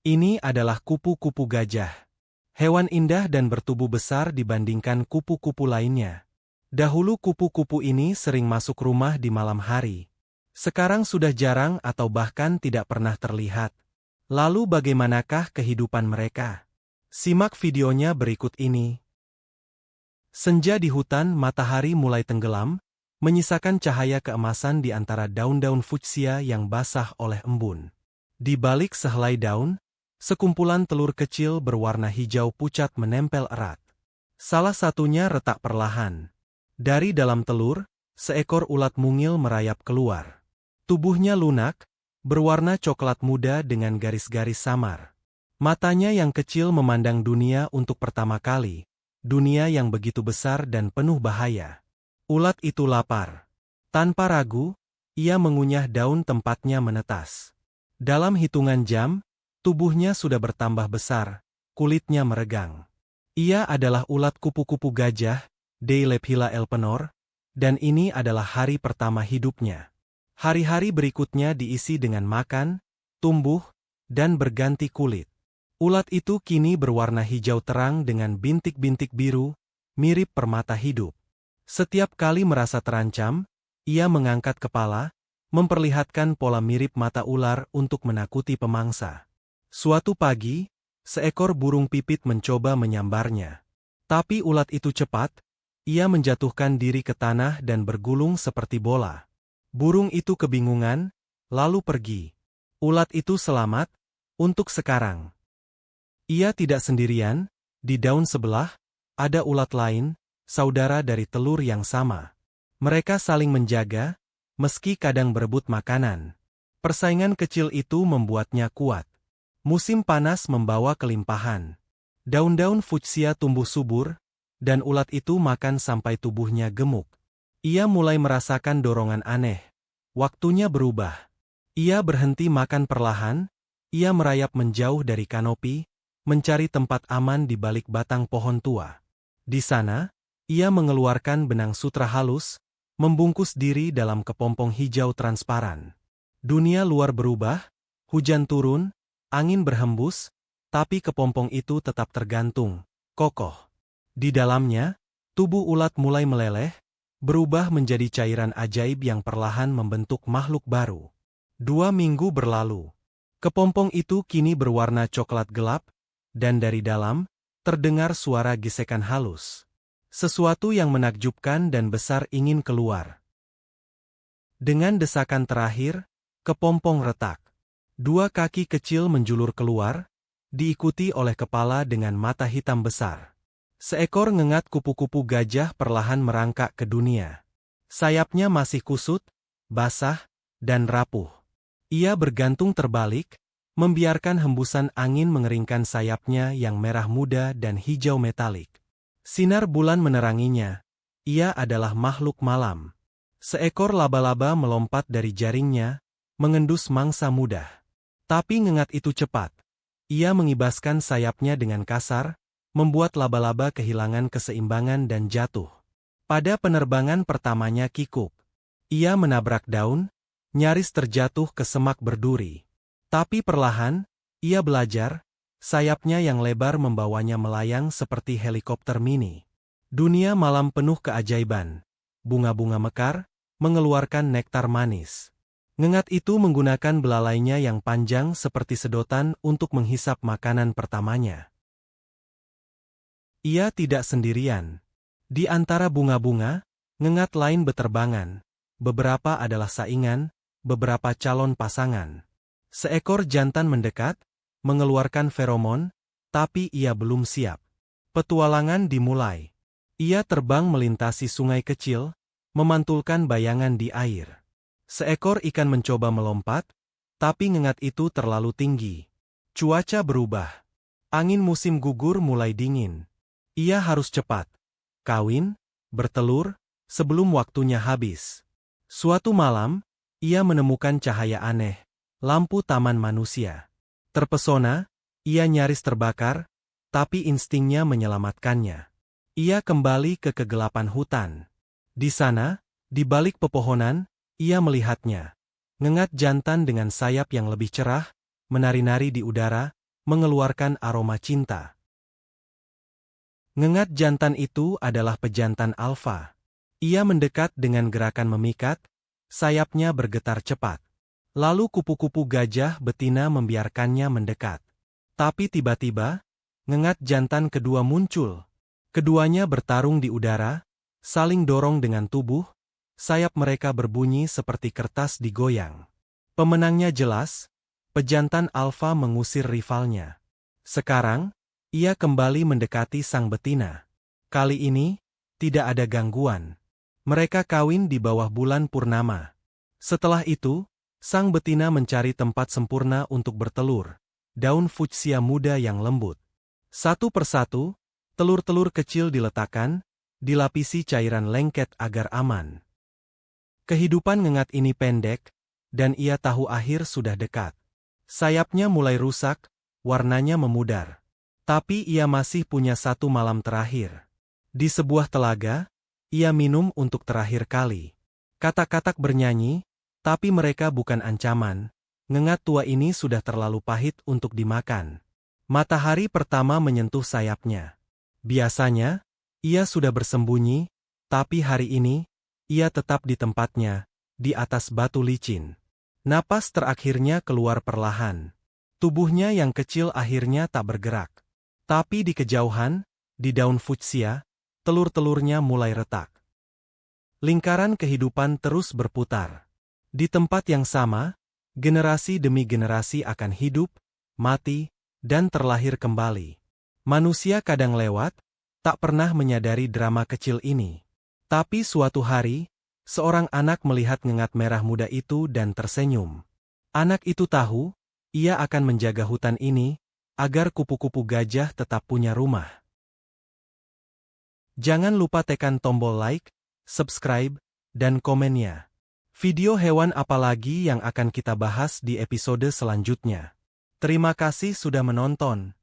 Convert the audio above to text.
Ini adalah kupu-kupu gajah. Hewan indah dan bertubuh besar dibandingkan kupu-kupu lainnya. Dahulu kupu-kupu ini sering masuk rumah di malam hari. Sekarang sudah jarang atau bahkan tidak pernah terlihat. Lalu bagaimanakah kehidupan mereka? Simak videonya berikut ini. Senja di hutan, matahari mulai tenggelam, menyisakan cahaya keemasan di antara daun-daun fuksia yang basah oleh embun. Di balik sehelai daun, sekumpulan telur kecil berwarna hijau pucat menempel erat. Salah satunya retak perlahan. Dari dalam telur, seekor ulat mungil merayap keluar. Tubuhnya lunak, berwarna coklat muda dengan garis-garis samar. Matanya yang kecil memandang dunia untuk pertama kali, dunia yang begitu besar dan penuh bahaya. Ulat itu lapar. Tanpa ragu, ia mengunyah daun tempatnya menetas. Dalam hitungan jam, tubuhnya sudah bertambah besar, kulitnya meregang. Ia adalah ulat kupu-kupu gajah, Deilephila elpenor, dan ini adalah hari pertama hidupnya. Hari-hari berikutnya diisi dengan makan, tumbuh, dan berganti kulit. Ulat itu kini berwarna hijau terang dengan bintik-bintik biru, mirip permata hidup. Setiap kali merasa terancam, ia mengangkat kepala, memperlihatkan pola mirip mata ular untuk menakuti pemangsa. Suatu pagi, seekor burung pipit mencoba menyambarnya. Tapi ulat itu cepat, ia menjatuhkan diri ke tanah dan bergulung seperti bola. Burung itu kebingungan, lalu pergi. Ulat itu selamat, untuk sekarang. Ia tidak sendirian, di daun sebelah, ada ulat lain, saudara dari telur yang sama. Mereka saling menjaga, meski kadang berebut makanan. Persaingan kecil itu membuatnya kuat. Musim panas membawa kelimpahan. Daun-daun fuksia tumbuh subur, dan ulat itu makan sampai tubuhnya gemuk. Ia mulai merasakan dorongan aneh. Waktunya berubah. Ia berhenti makan perlahan, ia merayap menjauh dari kanopi, mencari tempat aman di balik batang pohon tua. Di sana, ia mengeluarkan benang sutra halus, membungkus diri dalam kepompong hijau transparan. Dunia luar berubah, hujan turun, angin berhembus, tapi kepompong itu tetap tergantung, kokoh. Di dalamnya, tubuh ulat mulai meleleh, berubah menjadi cairan ajaib yang perlahan membentuk makhluk baru. 2 minggu berlalu. Kepompong itu kini berwarna coklat gelap, dan dari dalam, terdengar suara gesekan halus. Sesuatu yang menakjubkan dan besar ingin keluar. Dengan desakan terakhir, kepompong retak. 2 kaki kecil menjulur keluar, diikuti oleh kepala dengan mata hitam besar. Seekor ngengat kupu-kupu gajah perlahan merangkak ke dunia. Sayapnya masih kusut, basah, dan rapuh. Ia bergantung terbalik, membiarkan hembusan angin mengeringkan sayapnya yang merah muda dan hijau metalik. Sinar bulan meneranginya. Ia adalah makhluk malam. Seekor laba-laba melompat dari jaringnya, mengendus mangsa mudah. Tapi ngengat itu cepat. Ia mengibaskan sayapnya dengan kasar, membuat laba-laba kehilangan keseimbangan dan jatuh. Pada penerbangan pertamanya kikuk. Ia menabrak daun, nyaris terjatuh ke semak berduri. Tapi perlahan, ia belajar, sayapnya yang lebar membawanya melayang seperti helikopter mini. Dunia malam penuh keajaiban. Bunga-bunga mekar, mengeluarkan nektar manis. Ngengat itu menggunakan belalainya yang panjang seperti sedotan untuk menghisap makanan pertamanya. Ia tidak sendirian. Di antara bunga-bunga, ngengat lain beterbangan. Beberapa adalah saingan, beberapa calon pasangan. Seekor jantan mendekat, mengeluarkan feromon, tapi ia belum siap. Petualangan dimulai. Ia terbang melintasi sungai kecil, memantulkan bayangan di air. Seekor ikan mencoba melompat, tapi ngengat itu terlalu tinggi. Cuaca berubah. Angin musim gugur mulai dingin. Ia harus cepat. Kawin, bertelur, sebelum waktunya habis. Suatu malam, ia menemukan cahaya aneh, lampu taman manusia. Terpesona, ia nyaris terbakar, tapi instingnya menyelamatkannya. Ia kembali ke kegelapan hutan. Di sana, di balik pepohonan, ia melihatnya. Ngengat jantan dengan sayap yang lebih cerah, menari-nari di udara, mengeluarkan aroma cinta. Ngengat jantan itu adalah pejantan alfa. Ia mendekat dengan gerakan memikat, sayapnya bergetar cepat. Lalu kupu-kupu gajah betina membiarkannya mendekat. Tapi tiba-tiba, ngengat jantan kedua muncul. Keduanya bertarung di udara, saling dorong dengan tubuh, sayap mereka berbunyi seperti kertas digoyang. Pemenangnya jelas, pejantan alfa mengusir rivalnya. Sekarang, ia kembali mendekati sang betina. Kali ini, tidak ada gangguan. Mereka kawin di bawah bulan purnama. Setelah itu, sang betina mencari tempat sempurna untuk bertelur, daun fuksia muda yang lembut. Satu persatu, telur-telur kecil diletakkan, dilapisi cairan lengket agar aman. Kehidupan ngengat ini pendek, dan ia tahu akhir sudah dekat. Sayapnya mulai rusak, warnanya memudar. Tapi ia masih punya satu malam terakhir. Di sebuah telaga, ia minum untuk terakhir kali. Katak-katak bernyanyi, tapi mereka bukan ancaman. Ngengat tua ini sudah terlalu pahit untuk dimakan. Matahari pertama menyentuh sayapnya. Biasanya, ia sudah bersembunyi, tapi hari ini, ia tetap di tempatnya, di atas batu licin. Napas terakhirnya keluar perlahan. Tubuhnya yang kecil akhirnya tak bergerak. Tapi di kejauhan, di daun fuksia, telur-telurnya mulai retak. Lingkaran kehidupan terus berputar. Di tempat yang sama, generasi demi generasi akan hidup, mati, dan terlahir kembali. Manusia kadang lewat, tak pernah menyadari drama kecil ini. Tapi suatu hari, seorang anak melihat ngengat merah muda itu dan tersenyum. Anak itu tahu, ia akan menjaga hutan ini, agar kupu-kupu gajah tetap punya rumah. Jangan lupa tekan tombol like, subscribe, dan komennya. Video hewan apa lagi yang akan kita bahas di episode selanjutnya? Terima kasih sudah menonton.